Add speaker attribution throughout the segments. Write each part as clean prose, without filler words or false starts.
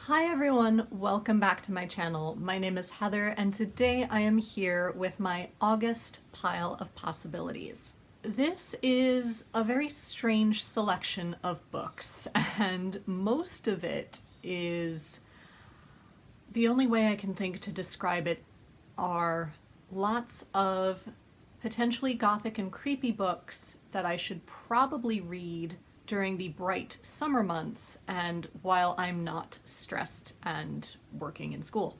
Speaker 1: Hi everyone, welcome back to my channel. My name is Heather and today I am here with my August pile of possibilities. This is a very strange selection of books and most of it is, the only way I can think to describe it are lots of potentially gothic and creepy books that I should probably read during the bright summer months and while I'm not stressed and working in school.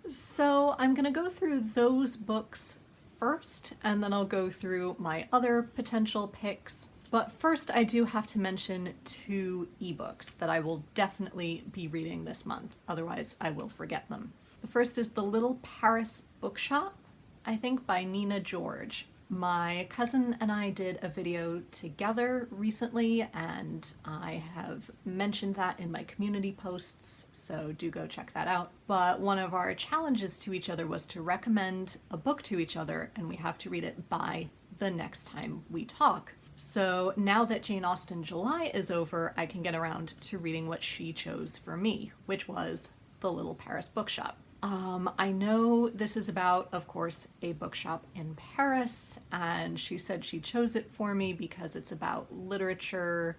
Speaker 1: So I'm going to go through those books first and then I'll go through my other potential picks. But first I do have to mention two ebooks that I will definitely be reading this month, otherwise I will forget them. The first is The Little Paris Bookshop, I think by Nina George. My cousin and I did a video together recently and I have mentioned that in my community posts, so do go check that out. But one of our challenges to each other was to recommend a book to each other and we have to read it by the next time we talk. So now that Jane Austen July is over, I can get around to reading what she chose for me, which was The Little Paris Bookshop. I know this is about, of course, a bookshop in Paris, and she said she chose it for me because it's about literature,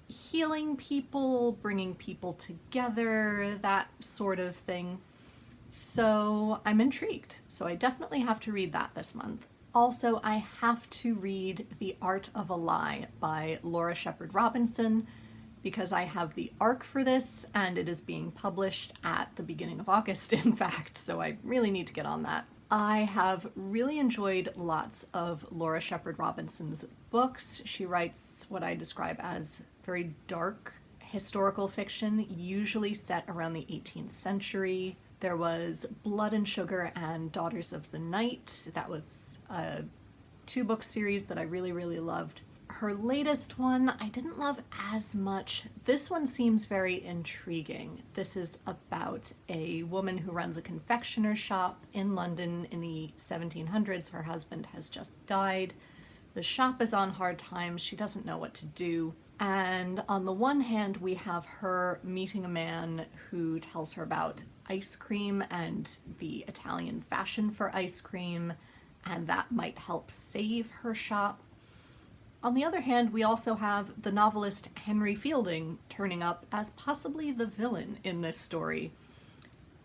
Speaker 1: healing people, bringing people together, that sort of thing. So I'm intrigued. So I definitely have to read that this month. Also, I have to read The Art of a Lie by Laura Shepard Robinson, because I have the ARC for this and it is being published at the beginning of August, in fact, so I really need to get on that. I have really enjoyed lots of Laura Shepard Robinson's books. She writes what I describe as very dark historical fiction, usually set around the 18th century. There was Blood and Sugar and Daughters of the Night. That was a two-book series that I really loved. Her latest one I didn't love as much. This one seems very intriguing. This is about a woman who runs a confectioner shop in London in the 1700s. Her husband has just died. The shop is on hard times. She doesn't know what to do. And on the one hand, we have her meeting a man who tells her about ice cream and the Italian fashion for ice cream, and that might help save her shop. On the other hand, we also have the novelist Henry Fielding turning up as possibly the villain in this story.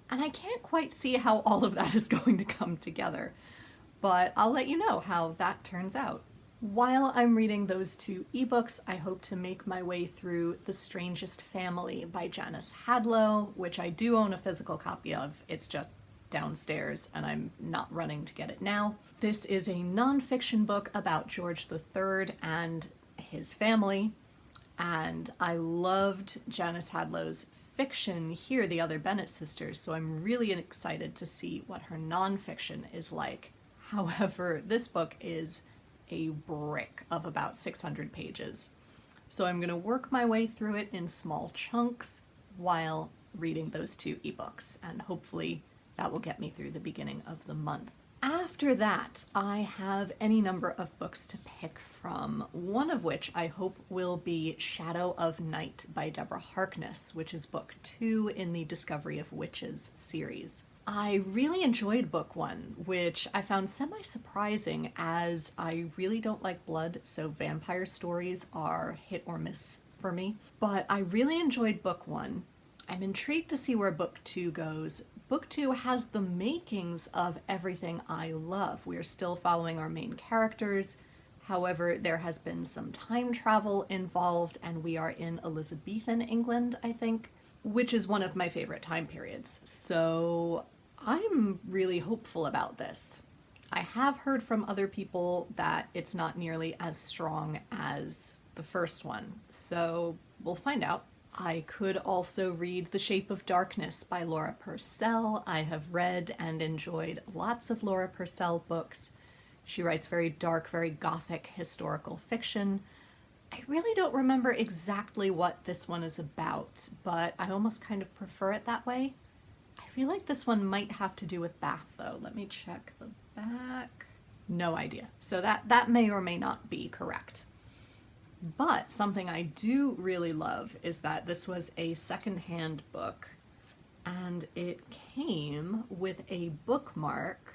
Speaker 1: And I can't quite see how all of that is going to come together, but I'll let you know how that turns out. While I'm reading those two ebooks, I hope to make my way through The Strangest Family by Janice Hadlow, which I do own a physical copy of. It's just downstairs and I'm not running to get it now. This is a nonfiction book about George III and his family, and I loved Janice Hadlow's fiction here, The Other Bennet Sisters, so I'm really excited to see what her nonfiction is like. However, this book is a brick of about 600 pages. So I'm going to work my way through it in small chunks while reading those two ebooks, and hopefully that will get me through the beginning of the month. After that, I have any number of books to pick from, one of which I hope will be Shadow of Night by Deborah Harkness, which is book 2 in the Discovery of Witches series. I really enjoyed book 1, which I found semi-surprising as I really don't like blood, so vampire stories are hit or miss for me. But I really enjoyed book 1. I'm intrigued to see where book 2 goes. Book 2 has the makings of everything I love. We are still following our main characters. However, there has been some time travel involved and we are in Elizabethan England, I think, which is one of my favorite time periods. So I'm really hopeful about this. I have heard from other people that it's not nearly as strong as the first one, so we'll find out. I could also read The Shape of Darkness by Laura Purcell. I have read and enjoyed lots of Laura Purcell books. She writes very dark, very gothic historical fiction. I really don't remember exactly what this one is about, but I almost kind of prefer it that way. I feel like this one might have to do with Bath though. Let me check the back. No idea. So that may or may not be correct. But something I do really love is that this was a secondhand book, and it came with a bookmark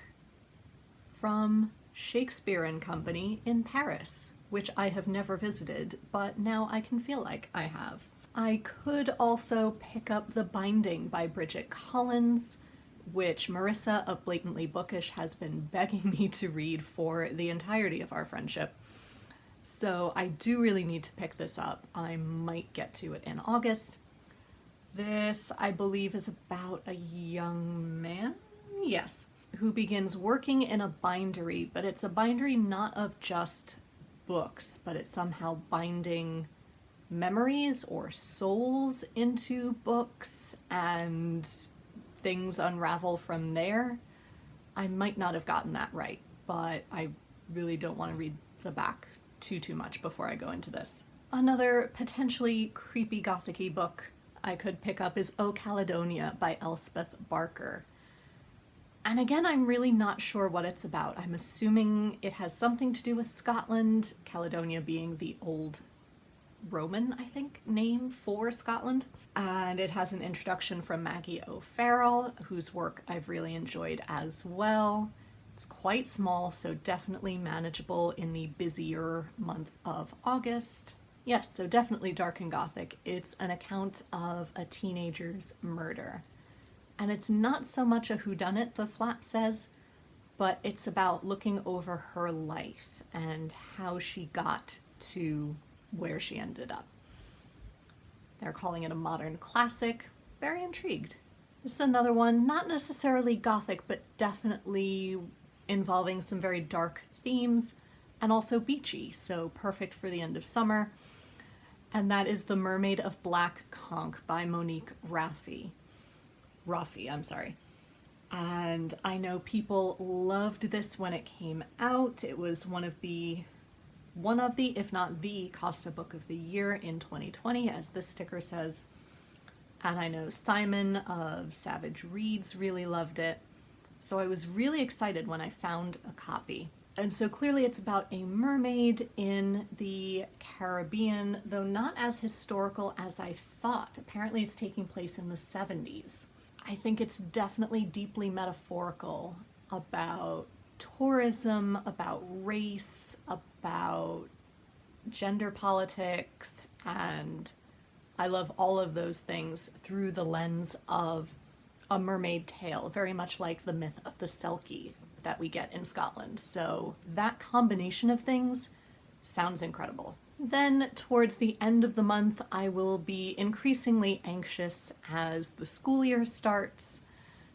Speaker 1: from Shakespeare and Company in Paris, which I have never visited, but now I can feel like I have. I could also pick up The Binding by Bridget Collins, which Marissa of Blatantly Bookish has been begging me to read for the entirety of our friendship. So I do really need to pick this up. I might get to it in August. This, I believe, is about a young man, yes, who begins working in a bindery, but it's a bindery not of just books, but it's somehow binding memories or souls into books, and things unravel from there. I might not have gotten that right, but I really don't want to read the back too much before I go into this. Another potentially creepy Gothic-y book I could pick up is O Caledonia by Elspeth Barker. And again, I'm really not sure what it's about. I'm assuming it has something to do with Scotland, Caledonia being the old Roman, I think, name for Scotland. And it has an introduction from Maggie O'Farrell, whose work I've really enjoyed as well. It's quite small, so definitely manageable in the busier month of August. Yes, so definitely dark and gothic. It's an account of a teenager's murder. And it's not so much a whodunit, the flap says, but it's about looking over her life and how she got to where she ended up. They're calling it a modern classic. Very intrigued. This is another one, not necessarily gothic, but definitely involving some very dark themes and also beachy, so perfect for the end of summer. And that is The Mermaid of Black Conch by Monique Roffey. And I know people loved this when it came out. It was one of the, if not the, Costa Book of the Year in 2020, as this sticker says. And I know Simon of Savage Reads really loved it. So I was really excited when I found a copy. And so clearly it's about a mermaid in the Caribbean, though not as historical as I thought. Apparently it's taking place in the 70s. I think it's definitely deeply metaphorical about tourism, about race, about gender politics, and I love all of those things through the lens of a mermaid tale, very much like the myth of the Selkie that we get in Scotland. So that combination of things sounds incredible. Then towards the end of the month, I will be increasingly anxious as the school year starts.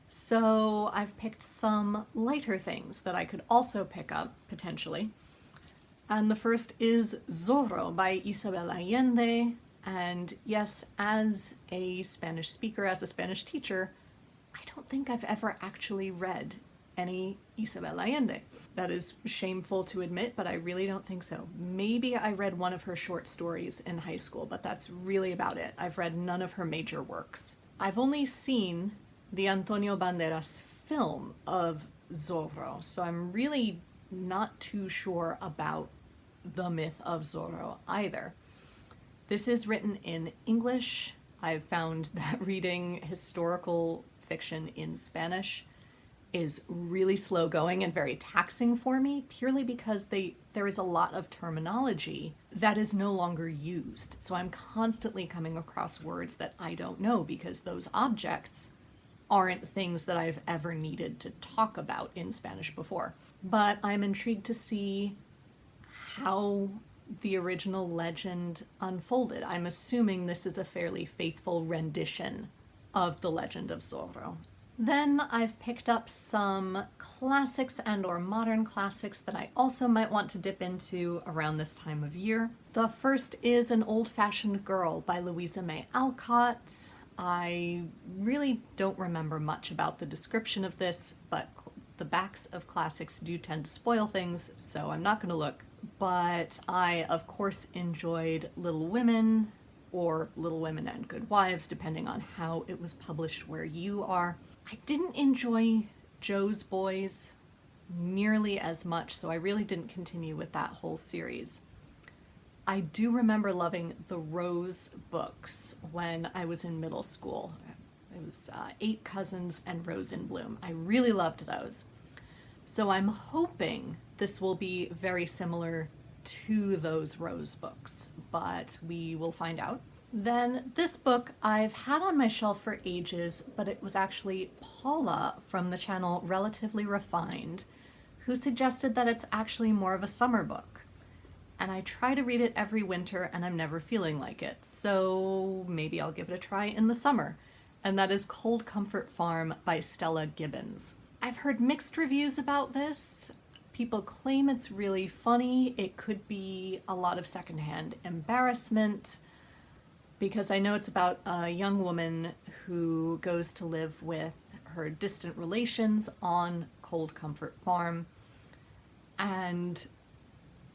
Speaker 1: So I've picked some lighter things that I could also pick up, potentially. And the first is Zorro by Isabel Allende. And yes, as a Spanish speaker, as a Spanish teacher, I don't think I've ever actually read any Isabel Allende. That is shameful to admit, but I really don't think so. Maybe I read one of her short stories in high school, but that's really about it. I've read none of her major works. I've only seen the Antonio Banderas film of Zorro, so I'm really not too sure about the myth of Zorro either. This is written in English. I've found that reading historical fiction in Spanish is really slow going and very taxing for me, purely because there is a lot of terminology that is no longer used. So I'm constantly coming across words that I don't know because those objects aren't things that I've ever needed to talk about in Spanish before. But I'm intrigued to see how the original legend unfolded. I'm assuming this is a fairly faithful rendition of the legend of Zorro. Then I've picked up some classics and or modern classics that I also might want to dip into around this time of year. The first is An Old-Fashioned Girl by Louisa May Alcott. I really don't remember much about the description of this, but the backs of classics do tend to spoil things, so I'm not going to look. But I, of course, enjoyed Little Women, or Little Women and Good Wives, depending on how it was published where you are. I didn't enjoy Joe's Boys nearly as much, so I really didn't continue with that whole series. I do remember loving the Rose books when I was in middle school. It was Eight Cousins and Rose in Bloom. I really loved those. So I'm hoping this will be very similar to those Rose books, but we will find out. Then this book I've had on my shelf for ages, but it was actually Paula from the channel Relatively Refined who suggested that it's actually more of a summer book. And I try to read it every winter and I'm never feeling like it, so maybe I'll give it a try in the summer. And that is Cold Comfort Farm by Stella Gibbons. I've heard mixed reviews about this. People claim it's really funny. It could be a lot of secondhand embarrassment, because I know it's about a young woman who goes to live with her distant relations on Cold Comfort Farm, and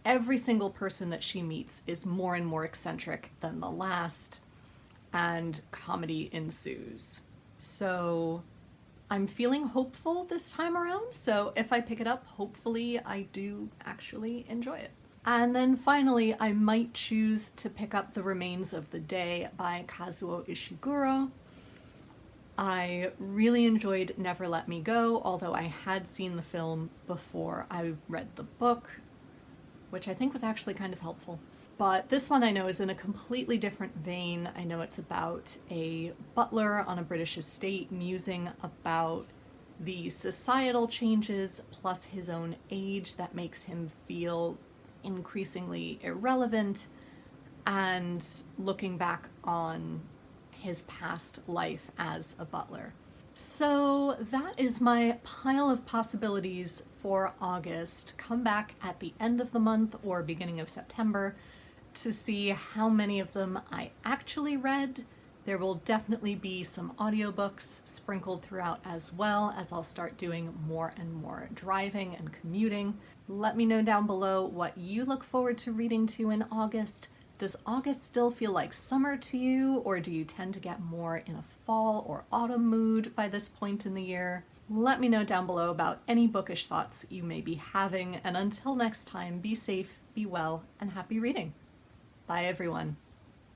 Speaker 1: every single person that she meets is more and more eccentric than the last, and comedy ensues. So I'm feeling hopeful this time around, so if I pick it up, hopefully I do actually enjoy it. And then finally, I might choose to pick up The Remains of the Day by Kazuo Ishiguro. I really enjoyed Never Let Me Go, although I had seen the film before I read the book, which I think was actually kind of helpful. But this one I know is in a completely different vein. I know it's about a butler on a British estate musing about the societal changes plus his own age that makes him feel increasingly irrelevant, and looking back on his past life as a butler. So that is my pile of possibilities for August. Come back at the end of the month or beginning of September to see how many of them I actually read. There will definitely be some audiobooks sprinkled throughout, as well as I'll start doing more and more driving and commuting. Let me know down below what you look forward to reading to in August. Does August still feel like summer to you, or do you tend to get more in a fall or autumn mood by this point in the year? Let me know down below about any bookish thoughts you may be having, and until next time, be safe, be well, and happy reading. Bye everyone.